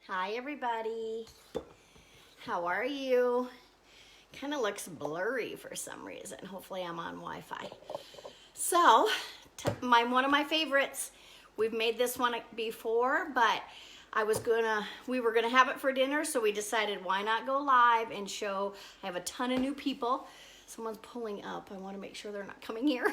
Hi everybody, how are you? Kind of looks blurry for some reason. Hopefully I'm on Wi-Fi. So, one of my favorites. We've made this one before, but we were gonna have it for dinner, so we decided why not go live and show. I have a ton of new people. Someone's pulling up. I want to make sure they're not coming here.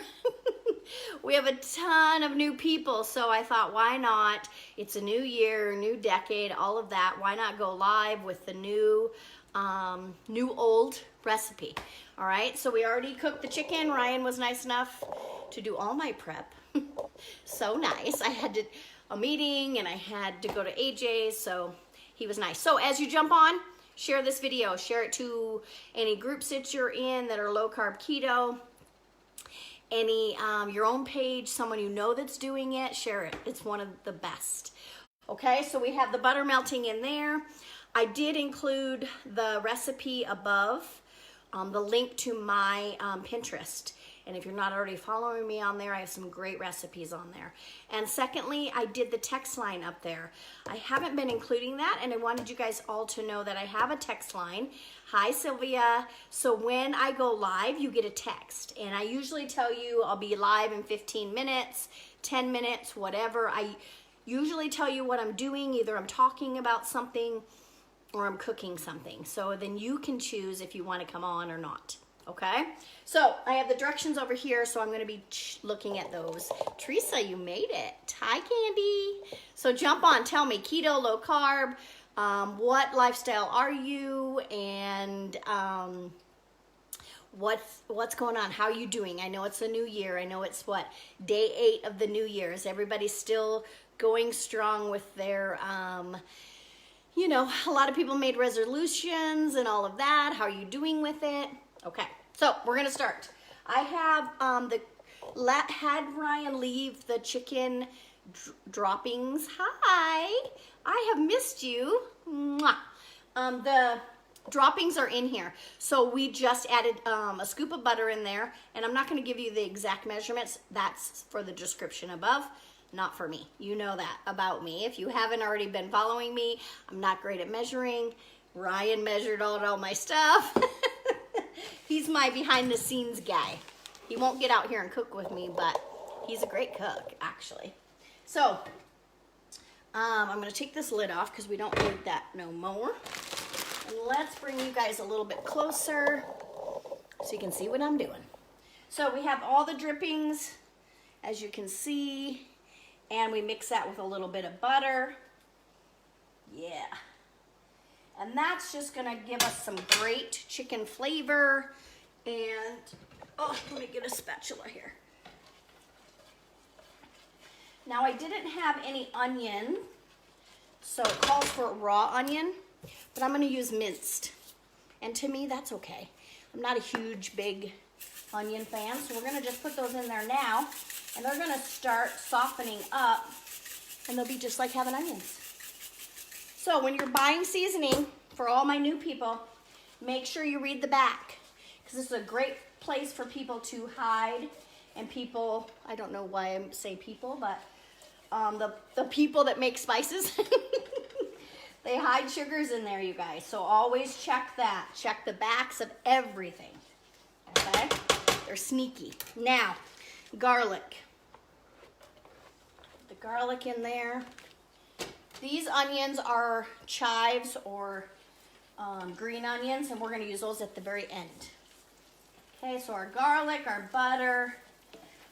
We have a ton of new people, so I thought, why not? It's a new year, new decade, all of that. Why not go live with the new old recipe? All right, so we already cooked the chicken. Ryan was nice enough to do all my prep. So nice. I had a meeting and I had to go to AJ's, so he was nice. So as you jump on, share this video. Share it to any groups that you're in that are low carb keto. Any your own page, someone you know that's doing it, share it. It's one of the best. Okay, so we have the butter melting in there. I did include the recipe above, the link to my Pinterest. And if you're not already following me on there, I have some great recipes on there. And secondly, I did the text line up there. I haven't been including that, and I wanted you guys all to know that I have a text line. Hi, Sylvia. So when I go live, you get a text. And I usually tell you I'll be live in 15 minutes, 10 minutes, whatever. I usually tell you what I'm doing. Either I'm talking about something or I'm cooking something. So then you can choose if you want to come on or not. Okay, so I have the directions over here, so I'm going to be looking at those. Teresa, you made it. Hi, Candy. So jump on. Tell me, keto, low carb, what lifestyle are you, and what's going on? How are you doing? I know it's a new year. I know it's day 8 of the new year. Is everybody still going strong with their a lot of people made resolutions and all of that. How are you doing with it? Okay, so we're gonna start. I have had Ryan leave the chicken droppings. Hi, I have missed you. Mwah. The droppings are in here. So we just added a scoop of butter in there, and I'm not gonna give you the exact measurements. That's for the description above. Not for me. You know that about me. If you haven't already been following me, I'm not great at measuring. Ryan measured all my stuff. He's my behind the scenes guy. He won't get out here and cook with me, but he's a great cook, actually. So, I'm gonna take this lid off because we don't need that no more. And let's bring you guys a little bit closer so you can see what I'm doing. So we have all the drippings, as you can see, and we mix that with a little bit of butter. Yeah. And that's just gonna give us some great chicken flavor. And, let me get a spatula here. Now I didn't have any onion, so it calls for a raw onion, but I'm gonna use minced. And to me, that's okay. I'm not a huge, big onion fan, so we're gonna just put those in there now, and they're gonna start softening up, and they'll be just like having onions. So when you're buying seasoning, for all my new people, make sure you read the back, because this is a great place for people to hide, and people, I don't know why I say people, but the people that make spices, they hide sugars in there, you guys. So always check that. Check the backs of everything, okay? They're sneaky. Now, garlic. The garlic in there. These onions are chives or green onions, and we're going to use those at the very end. Okay, so our garlic, our butter,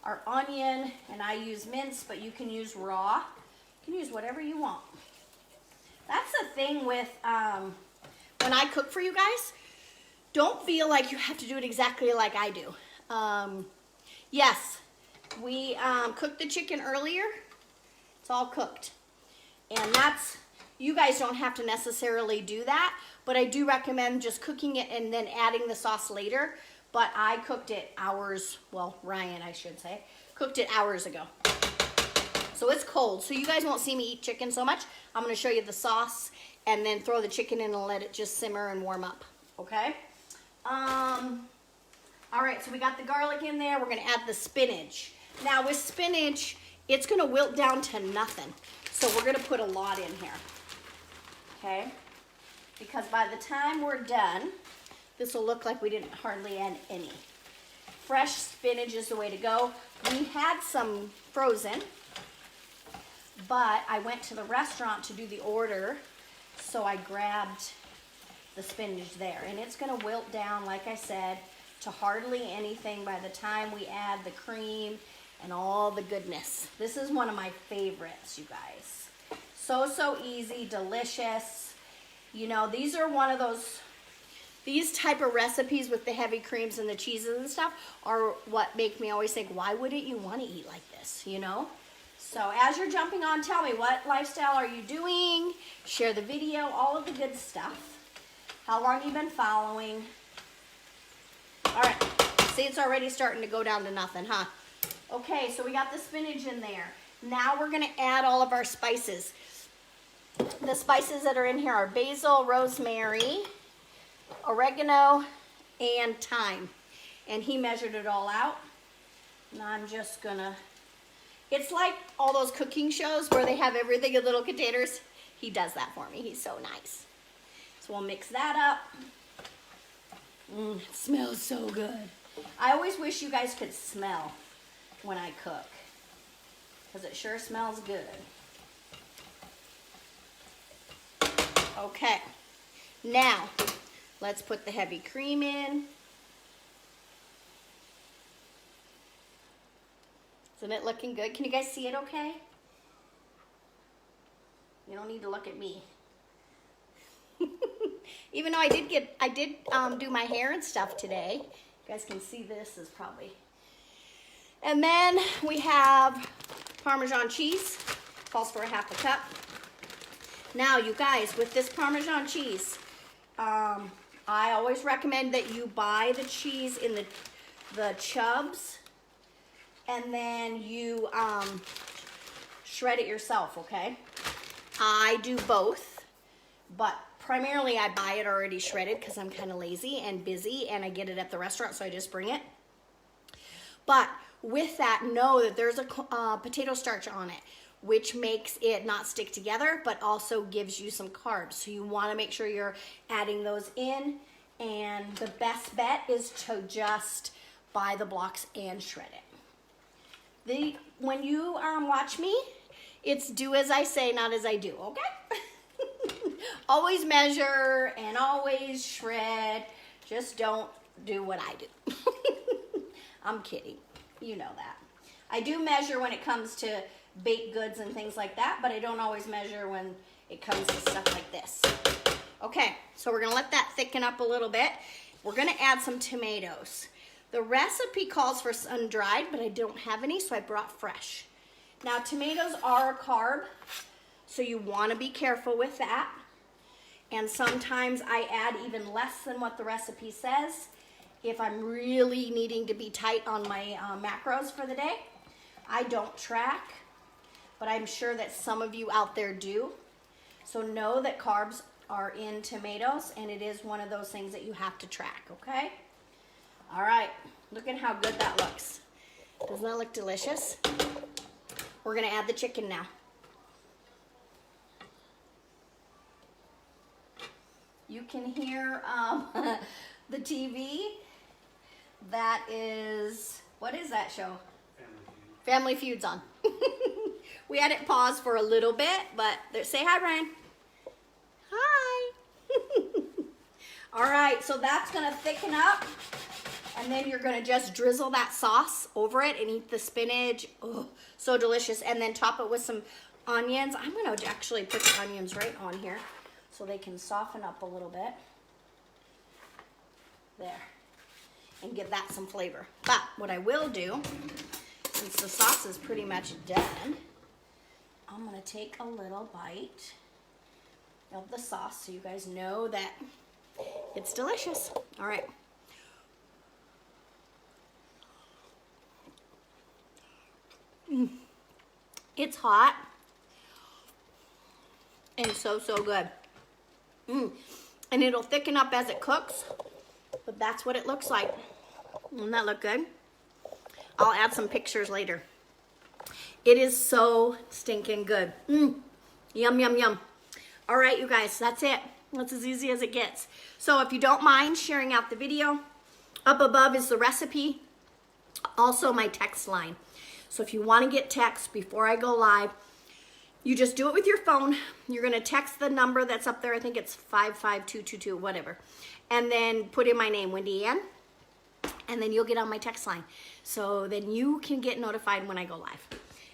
our onion, and I use minced, but you can use raw. You can use whatever you want. That's the thing with when I cook for you guys, don't feel like you have to do it exactly like I do. Yes, we cooked the chicken earlier. It's all cooked. And you guys don't have to necessarily do that, but I do recommend just cooking it and then adding the sauce later. But I cooked it Ryan, I should say, cooked it hours ago. So it's cold, so you guys won't see me eat chicken so much. I'm gonna show you the sauce and then throw the chicken in and let it just simmer and warm up, okay? All right, so we got the garlic in there. We're gonna add the spinach. Now with spinach, it's gonna wilt down to nothing. So we're gonna put a lot in here. okay? Because by the time we're done, this will look like we didn't hardly add any. Fresh spinach is the way to go. We had some frozen, but I went to the restaurant to do the order, so I grabbed the spinach there. And it's gonna wilt down, like I said, to hardly anything by the time we add the cream and all the goodness. This is one of my favorites, you guys. So easy, delicious. You know, these are one of these type of recipes with the heavy creams and the cheeses and stuff are what make me always think, why wouldn't you want to eat like this, you know? So as you're jumping on, tell me, what lifestyle are you doing? Share the video, all of the good stuff. How long you been following? All right, see, it's already starting to go down to nothing, huh? Okay, so we got the spinach in there. Now we're gonna add all of our spices. The spices that are in here are basil, rosemary, oregano, and thyme. And he measured it all out. And I'm just gonna, it's like all those cooking shows where they have everything in little containers. He does that for me. He's so nice. So we'll mix that up. It smells so good. I always wish you guys could smell when I cook, because it sure smells good. Okay, now let's put the heavy cream in. Isn't it looking good? Can you guys see it okay? You don't need to look at me. Even though I did do my hair and stuff today. You guys can see this is probably. And then we have Parmesan cheese. Calls for a half a cup. Now, you guys, with this Parmesan cheese, I always recommend that you buy the cheese in the chubs, and then you shred it yourself, okay? I do both, but primarily I buy it already shredded because I'm kind of lazy and busy, and I get it at the restaurant, so I just bring it. But with that, know that there's a potato starch on it, which makes it not stick together, but also gives you some carbs. So you want to make sure you're adding those in, and the best bet is to just buy the blocks and shred it. When you watch me, it's do as I say, not as I do, okay? Always measure and always shred. Just don't do what I do. I'm kidding. You know that. I do measure when it comes to baked goods and things like that, but I don't always measure when it comes to stuff like this. Okay, so we're gonna let that thicken up a little bit. We're gonna add some tomatoes. The recipe calls for sun-dried, but I don't have any, so I brought fresh. Now, tomatoes are a carb, so you wanna be careful with that. And sometimes I add even less than what the recipe says if I'm really needing to be tight on my macros for the day. I don't track, but I'm sure that some of you out there do. So know that carbs are in tomatoes, and it is one of those things that you have to track, okay? All right, look at how good that looks. Doesn't that look delicious? We're gonna add the chicken now. You can hear the TV. That is, what is that show? Family Feud's on. We had it paused for a little bit, but say hi, Brian. Hi. All right, so that's gonna thicken up, and then you're gonna just drizzle that sauce over it and eat the spinach. Oh, so delicious. And then top it with some onions. I'm gonna actually put the onions right on here so they can soften up a little bit. There. And give that some flavor. But what I will do, since the sauce is pretty much done, I'm gonna take a little bite of the sauce so you guys know that it's delicious. All right. It's hot and so good. And it'll thicken up as it cooks, but that's what it looks like. Doesn't that look good? I'll add some pictures later. It is so stinking good. Yum, yum, yum. All right, you guys, that's it. That's as easy as it gets. So if you don't mind sharing out the video, up above is the recipe, also my text line. So if you want to get text before I go live, you just do it with your phone. You're going to text the number that's up there. I think it's 55222, whatever. And then put in my name, Wendy Ann, and then you'll get on my text line. So then you can get notified when I go live.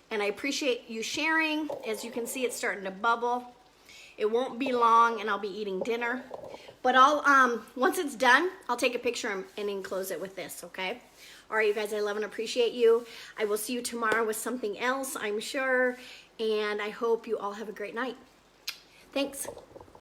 And I appreciate you sharing. As you can see, it's starting to bubble. It won't be long, and I'll be eating dinner. But once it's done, I'll take a picture and enclose it with this, okay? All right, you guys, I love and appreciate you. I will see you tomorrow with something else, I'm sure. And I hope you all have a great night. Thanks.